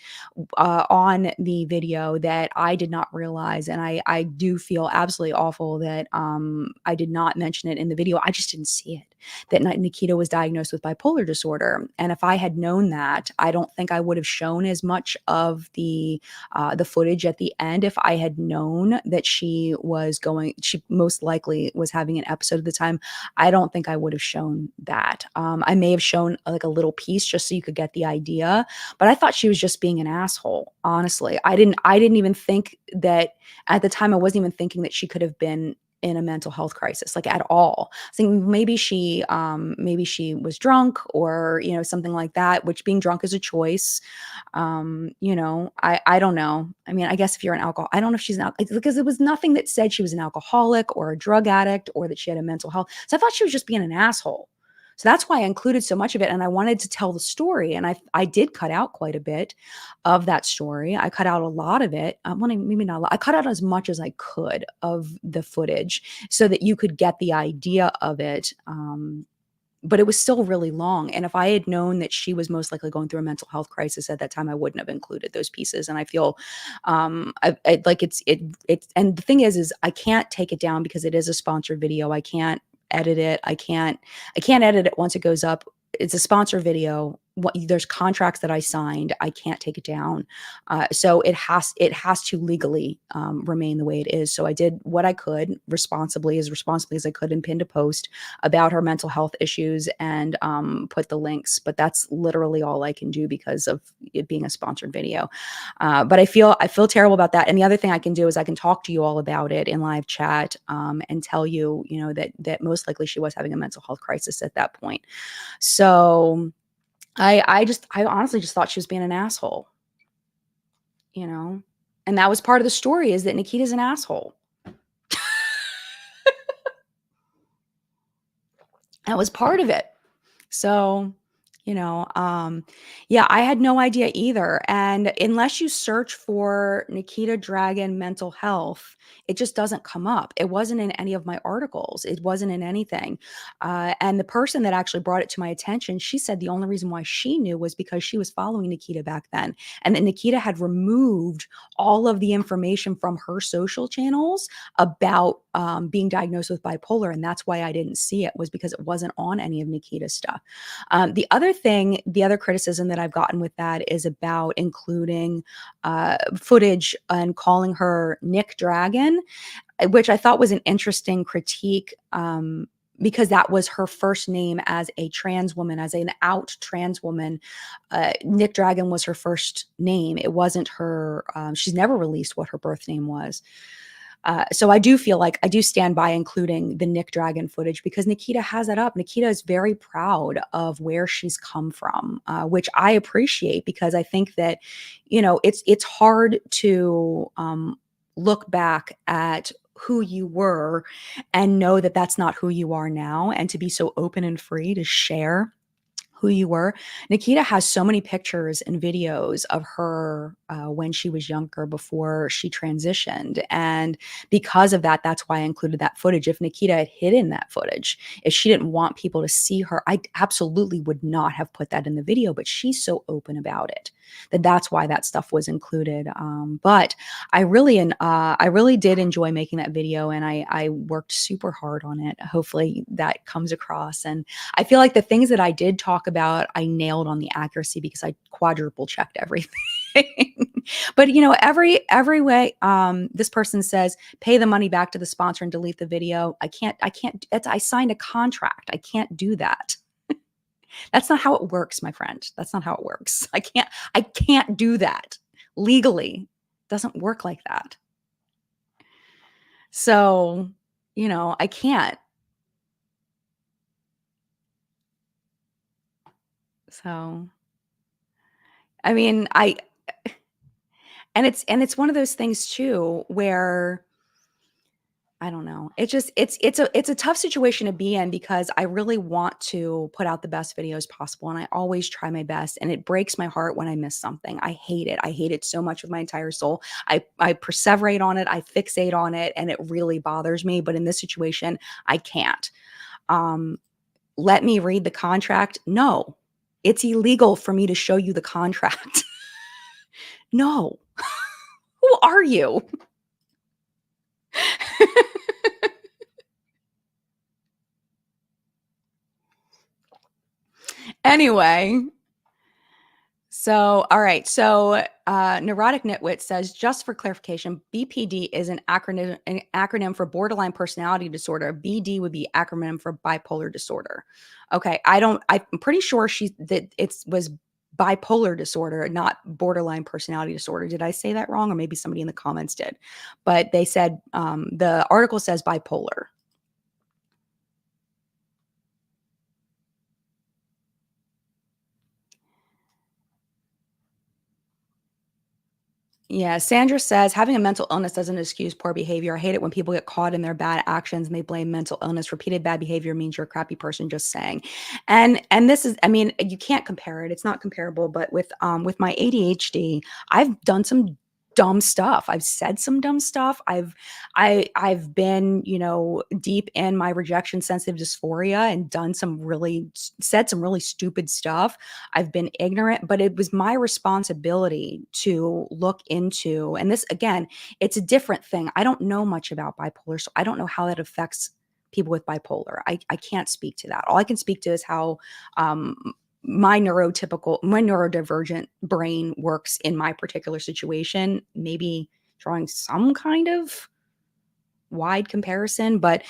on the video that I did not realize. And I do feel absolutely awful that I did not mention it in the video. I just didn't see it, that Nikita was diagnosed with bipolar disorder. And if I had known that, I don't think I would have shown as much of the footage at the end. If I had known that she most likely was having an episode at the time, I don't think I would have shown that. I may have shown like a little piece just so you could get the idea, but I thought she was just being an asshole. Honestly, I didn't even think that at the time. I wasn't even thinking that she could have been in a mental health crisis, like, at all. I think maybe she was drunk, or something like that, which being drunk is a choice. I don't know. I mean, I guess if you're an alcohol, I don't know if she's because there was nothing that said she was an alcoholic or a drug addict or that she had a mental health. So I thought she was just being an asshole. So that's why I included so much of it. And I wanted to tell the story. And I did cut out quite a bit of that story. I cut out a lot of it. Well, maybe not a lot. I cut out as much as I could of the footage so that you could get the idea of it. But it was still really long. And if I had known that she was most likely going through a mental health crisis at that time, I wouldn't have included those pieces. And I feel like and the thing is I can't take it down because it is a sponsored video. I can't edit it. I can't edit it once it goes up. It's a sponsor video. There's contracts that I signed. I can't take it down. So it has to legally remain the way it is. So I did what I could responsibly as I could, and pinned a post about her mental health issues and put the links. But that's literally all I can do because of it being a sponsored video. But I feel terrible about that. And the other thing I can do is I can talk to you all about it in live chat and tell you, that most likely she was having a mental health crisis at that point. So I honestly just thought she was being an asshole, and that was part of the story, is that Nikita's an asshole. That was part of it. So, yeah, I had no idea either. And unless you search for Nikita Dragon mental health, it just doesn't come up. It wasn't in any of my articles. It wasn't in anything. And the person that actually brought it to my attention, she said the only reason why she knew was because she was following Nikita back then. And that Nikita had removed all of the information from her social channels about being diagnosed with bipolar. And that's why I didn't see it, was because it wasn't on any of Nikita's stuff. The other criticism that I've gotten with that is about including footage and calling her Nick Dragon, which I thought was an interesting critique. Because that was her first name as a trans woman, as an out trans woman. Nick Dragon was her first name. It wasn't her. She's never released what her birth name was. So I do feel like I do stand by including the Nick Dragon footage because Nikita has that up. Nikita is very proud of where she's come from, which I appreciate, because I think that, it's hard to look back at who you were and know that that's not who you are now, and to be so open and free to share who you were. Nikita has so many pictures and videos of her when she was younger, before she transitioned. And because of that, that's why I included that footage. If Nikita had hidden that footage, if she didn't want people to see her, I absolutely would not have put that in the video. But she's so open about it that's why that stuff was included. But I really did enjoy making that video, and I worked super hard on it. Hopefully that comes across. And I feel like the things that I did talk about, I nailed on the accuracy because I quadruple checked everything. But every way, this person says, pay the money back to the sponsor and delete the video. I can't, I signed a contract. I can't do that. That's not how it works, my friend. That's not how it works. I can't do that legally. It doesn't work like that. So, I can't. So, I mean, and it's one of those things too, where I don't know. It's a tough situation to be in, because I really want to put out the best videos possible, and I always try my best, and it breaks my heart when I miss something. I hate it. I hate it so much with my entire soul. I perseverate on it. I fixate on it, and it really bothers me. But in this situation, I can't. Let me read the contract. No, it's illegal for me to show you the contract. No. Who are you? Anyway, so all right. So Neurotic Nitwit says, just for clarification, BPD is an acronym for borderline personality disorder. BD would be acronym for bipolar disorder. Okay, I'm pretty sure that it was bipolar disorder, not borderline personality disorder. Did I say that wrong? Or maybe somebody in the comments did. But they said, the article says bipolar. Yeah, Sandra says having a mental illness doesn't excuse poor behavior. I hate it when people get caught in their bad actions and they blame mental illness. Repeated bad behavior means you're a crappy person, just saying. And this is, I mean, you can't compare it. It's not comparable, but with my ADHD, I've done some dumb stuff. I've said some dumb stuff. I've been, deep in my rejection sensitive dysphoria and done some really said some really stupid stuff. I've been ignorant, but it was my responsibility to look into, and this again, it's a different thing. I don't know much about bipolar, so I don't know how that affects people with bipolar. I can't speak to that. All I can speak to is how my neurodivergent brain works in my particular situation, maybe drawing some kind of wide comparison, but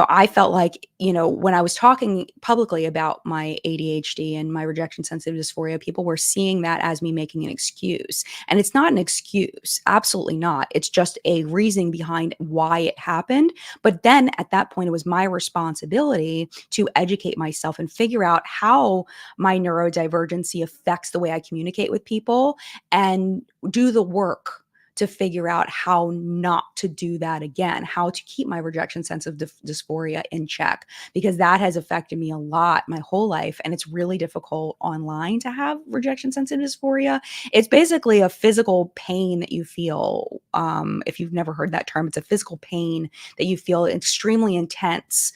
I felt like, when I was talking publicly about my ADHD and my rejection sensitive dysphoria, people were seeing that as me making an excuse, and it's not an excuse, absolutely not. It's just a reasoning behind why it happened. But then at that point, it was my responsibility to educate myself and figure out how my neurodivergency affects the way I communicate with people, and do the work to figure out how not to do that again, how to keep my rejection sense of dysphoria in check, because that has affected me a lot my whole life. And it's really difficult online to have rejection sensitive dysphoria. It's basically a physical pain that you feel. If you've never heard that term, it's a physical pain that you feel extremely intense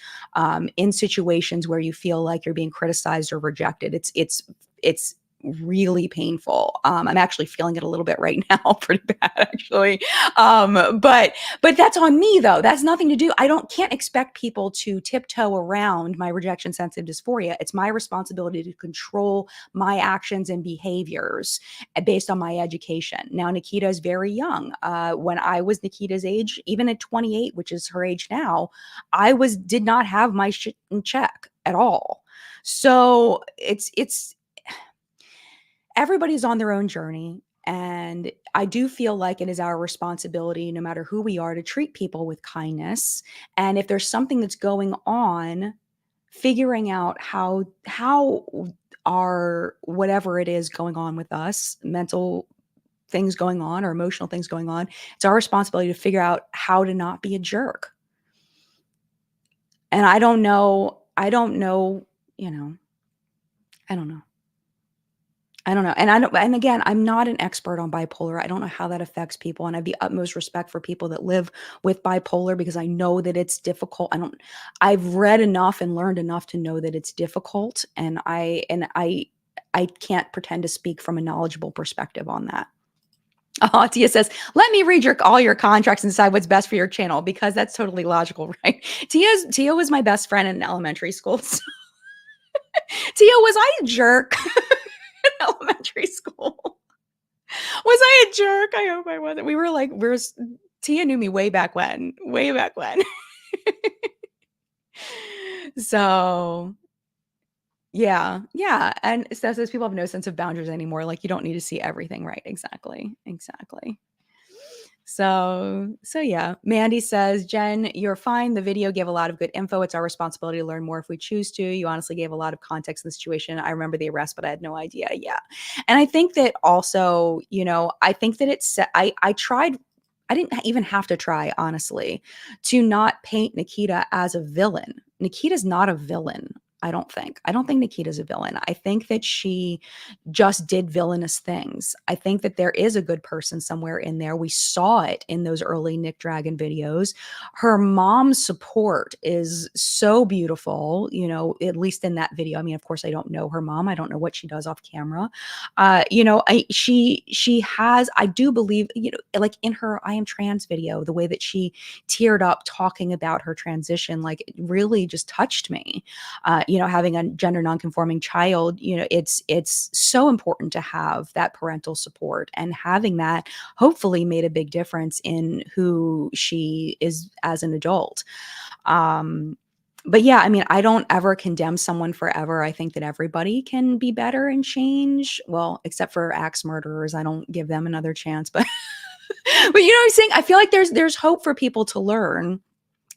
in situations where you feel like you're being criticized or rejected. It's really painful. I'm actually feeling it a little bit right now, pretty bad actually. But that's on me though. That's nothing to do. Can't expect people to tiptoe around my rejection sensitive dysphoria. It's my responsibility to control my actions and behaviors based on my education. Now, Nikita is very young. When I was Nikita's age, even at 28, which is her age now, did not have my shit in check at all. So it's everybody's on their own journey. And I do feel like it is our responsibility, no matter who we are, to treat people with kindness. And if there's something that's going on, figuring out how our whatever it is going on with us, mental things going on or emotional things going on, it's our responsibility to figure out how to not be a jerk. And I don't know, I don't know. And again, I'm not an expert on bipolar. I don't know how that affects people. And I have the utmost respect for people that live with bipolar, because I know that it's difficult. I've read enough and learned enough to know that it's difficult. And I can't pretend to speak from a knowledgeable perspective on that. Tia says, let me read all your contracts and decide what's best for your channel, because that's totally logical, right? Tia was my best friend in elementary school. So Tia, was I a jerk? Elementary school. Was I a jerk? I hope I wasn't. Tia knew me way back when. So yeah. And Steph says people have no sense of boundaries anymore. Like, you don't need to see everything, right? Exactly. So yeah. Mandy says, Jen, you're fine. The video gave a lot of good info. It's our responsibility to learn more if we choose to. You honestly gave a lot of context in the situation. I remember the arrest, but I had no idea. Yeah. And I think that also, I think that I tried. I didn't even have to try, honestly, to not paint Nikita as a villain. Nikita's not a villain. I don't think Nikita's a villain. I think that she just did villainous things. I think that there is a good person somewhere in there. We saw it in those early Nick Dragon videos. Her mom's support is so beautiful, at least in that video. I mean, of course, I don't know her mom. I don't know what she does off camera. She has, I do believe, like in her I Am Trans video, the way that she teared up talking about her transition, like, it really just touched me. Having a gender nonconforming child, it's so important to have that parental support, and having that hopefully made a big difference in who she is as an adult. But yeah, I mean, I don't ever condemn someone forever. I think that everybody can be better and change. Well, except for axe murderers. I don't give them another chance, but but what I'm saying? I feel like there's hope for people to learn.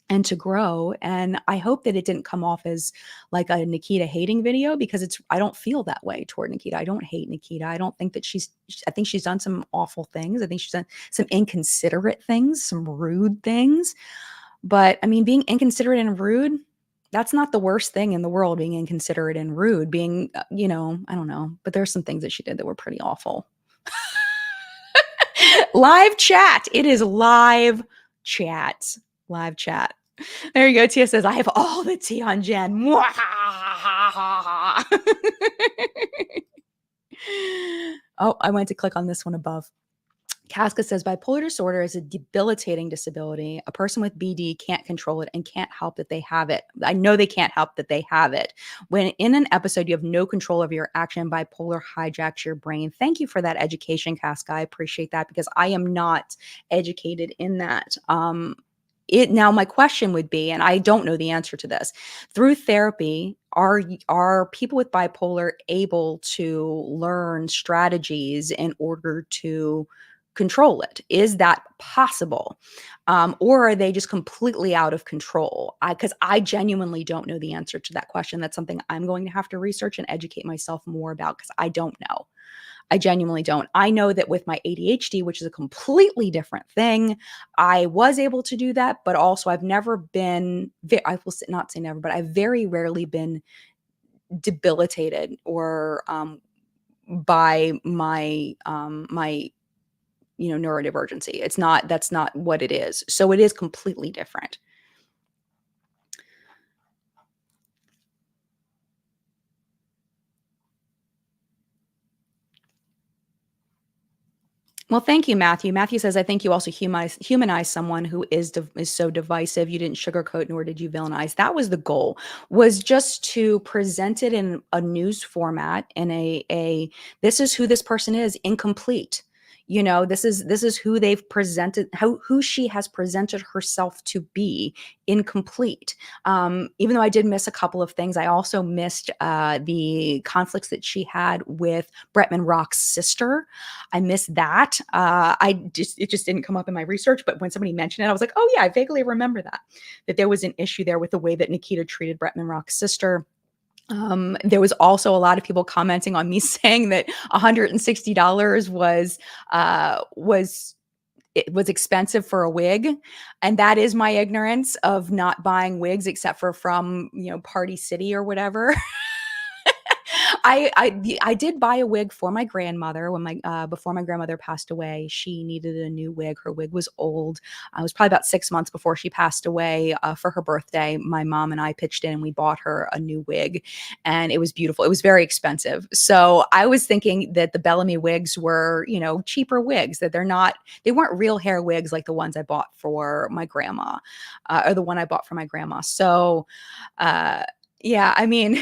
and to grow. And I hope that it didn't come off as like a Nikita hating video, because I don't feel that way toward Nikita. I don't hate Nikita. I don't think that I think she's done some awful things. I think she's done some inconsiderate things, some rude things. But I mean, being inconsiderate and rude, that's not the worst thing in the world, being inconsiderate and rude, being, I don't know, but there's some things that she did that were pretty awful. Live chat. It is live chat. Live chat. There you go. Tia says, I have all the tea on Jen. Oh, I went to click on this one above. Casca says, bipolar disorder is a debilitating disability. A person with BD can't control it and can't help that they have it. I know they can't help that they have it. When in an episode, you have no control of your action, bipolar hijacks your brain. Thank you for that education, Casca. I appreciate that, because I am not educated in that. Now my question would be, and I don't know the answer to this, through therapy, are people with bipolar able to learn strategies in order to control it? Is that possible? Or are they just completely out of control? Because I genuinely don't know the answer to that question. That's something I'm going to have to research and educate myself more about, because I don't know. I genuinely don't. I know that with my ADHD, which is a completely different thing, I was able to do that, but also I've never been, I will not say never, but I've very rarely been debilitated or by my neurodivergency. That's not what it is. So it is completely different. Well, thank you, Matthew. Matthew says, I think you also humanize someone who is so divisive. You didn't sugarcoat, nor did you villainize. That was the goal, was just to present it in a news format, in a this is who this person is, incomplete. This is who they've presented, who she has presented herself to be, incomplete. Even though I did miss a couple of things, I also missed the conflicts that she had with Bretman Rock's sister. I missed that. It just didn't come up in my research, but when somebody mentioned it, I was like, oh yeah, I vaguely remember that there was an issue there with the way that Nikita treated Bretman Rock's sister. There was also a lot of people commenting on me saying that $160 was expensive for a wig. And that is my ignorance of not buying wigs except for from, Party City or whatever. I did buy a wig for my grandmother when before my grandmother passed away. She needed a new wig. Her wig was old. I was probably about 6 months before she passed away. For her birthday, my mom and I pitched in and we bought her a new wig, and it was beautiful. It was very expensive. So I was thinking that the Bellamy wigs were, cheaper wigs, that they weren't real hair wigs like the ones I bought for my grandma, or the one I bought for my grandma. So, yeah, I mean,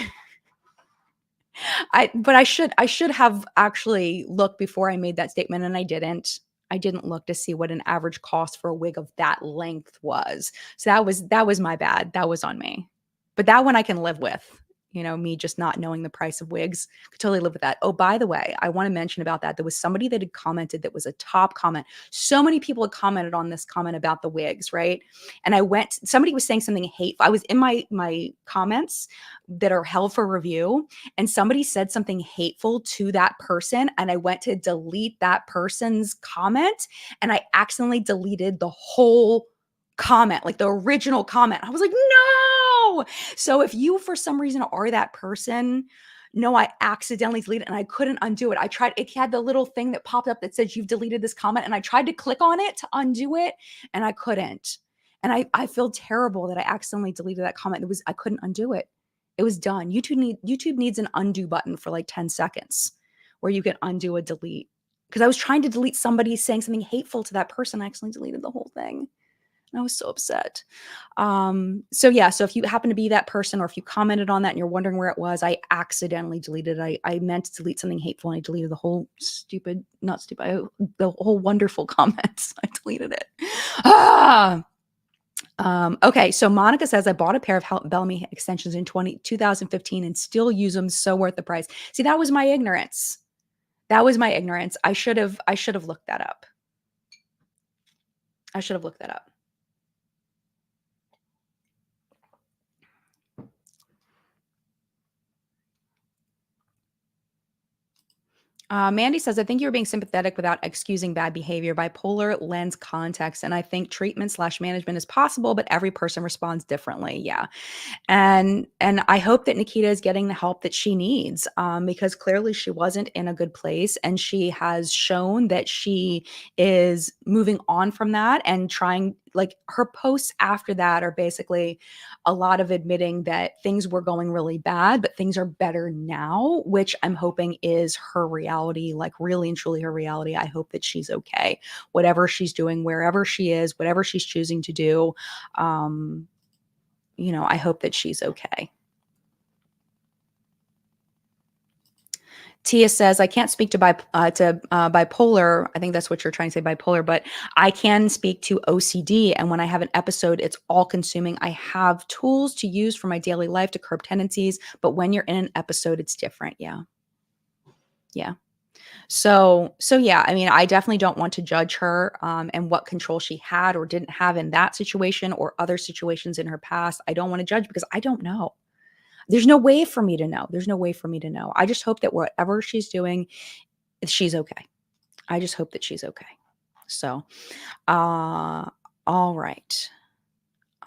but I should have actually looked before I made that statement, and I didn't. I didn't look to see what an average cost for a wig of that length was. So that was my bad. That was on me. But that one I can live with. Me just not knowing the price of wigs. Could totally live with that. Oh, by the way, I want to mention about that. There was somebody that had commented that was a top comment. So many people had commented on this comment about the wigs, right? And somebody was saying something hateful. I was in my comments that are held for review, and somebody said something hateful to that person, and I went to delete that person's comment, and I accidentally deleted the whole comment, like the original comment. I was like, no. So if you for some reason are that person, no, I accidentally deleted it and I couldn't undo it. It had the little thing that popped up that says you've deleted this comment, and I tried to click on it to undo it and I couldn't. And I feel terrible that I accidentally deleted that comment. I couldn't undo it. It was done. YouTube needs an undo button for like 10 seconds where you can undo a delete. Because I was trying to delete somebody saying something hateful to that person. I accidentally deleted the whole thing. And I was so upset. So if you happen to be that person, or if you commented on that and you're wondering where it was, I accidentally deleted it. I meant to delete something hateful, and I deleted the whole the whole wonderful comments. I deleted it. Okay, so Monica says, I bought a pair of Bellamy extensions in 2015 and still use them. So worth the price. See, that was my ignorance. I should have looked that up. Mandy says, I think you're being sympathetic without excusing bad behavior. Bipolar lends context, and I think treatment/management is possible, but every person responds differently. Yeah. And I hope that Nikita is getting the help that she needs, because clearly she wasn't in a good place, and she has shown that she is moving on from that and trying. Like, her posts after that are basically a lot of admitting that things were going really bad, but things are better now, which I'm hoping is her reality, like really and truly her reality. I hope that she's okay, whatever she's doing, wherever she is, whatever she's choosing to do. Um, I hope that she's okay. Tia says, I can't speak to bipolar. I think that's what you're trying to say, bipolar, but I can speak to OCD. And when I have an episode, it's all consuming. I have tools to use for my daily life to curb tendencies, but when you're in an episode, it's different. Yeah. Yeah. So yeah, I mean, I definitely don't want to judge her, and what control she had or didn't have in that situation or other situations in her past. I don't want to judge because I don't know. There's no way for me to know. There's no way for me to know. I just hope that whatever she's doing, she's okay. I just hope that she's okay. So, uh, all right.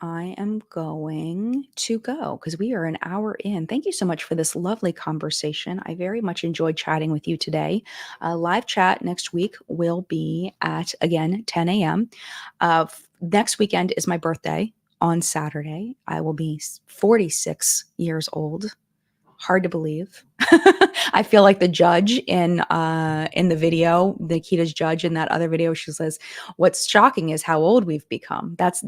I am going to go because we are an hour in. Thank you so much for this lovely conversation. I very much enjoyed chatting with you today. Live chat next week will be at, again, 10 a.m. Next weekend is my birthday on Saturday. I will be 46 years old. Hard to believe. I feel like the judge in the video, Nikita's judge in that other video. She says, "What's shocking is how old we've become." That's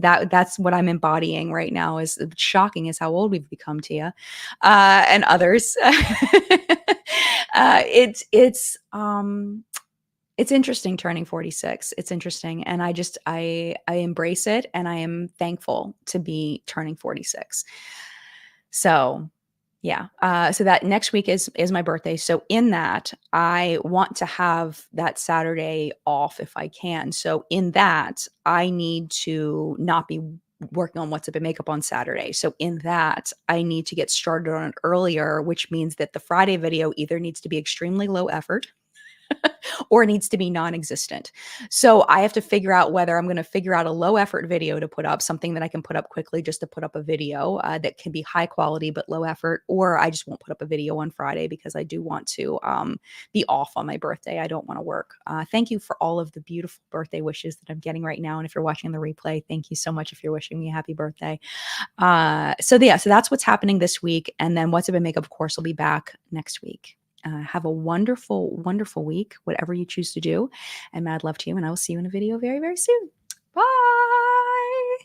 what I'm embodying right now. Is shocking is how old we've become, Tia, and others. It's interesting turning 46. It's interesting, and I embrace it, and I am thankful to be turning 46. So yeah. So that next week is my birthday. So in that, I want to have that Saturday off if I can. So in that, I need to not be working on what's up and makeup on Saturday. So in that, I need to get started on it earlier, which means that the Friday video either needs to be extremely low effort or it needs to be non-existent. So I have to figure out whether I'm going to figure out a low effort video to put up, something that I can put up quickly just to put up a video that can be high quality but low effort, or I just won't put up a video on Friday because I do want to be off on my birthday. I don't want to work. Thank you for all of the beautiful birthday wishes that I'm getting right now. And if you're watching the replay, thank you so much if you're wishing me a happy birthday. So that's what's happening this week. And then What's Up in Makeup, of course, will be back next week. Have a wonderful, wonderful week, whatever you choose to do. And mad love to you. And I will see you in a video very, very soon. Bye.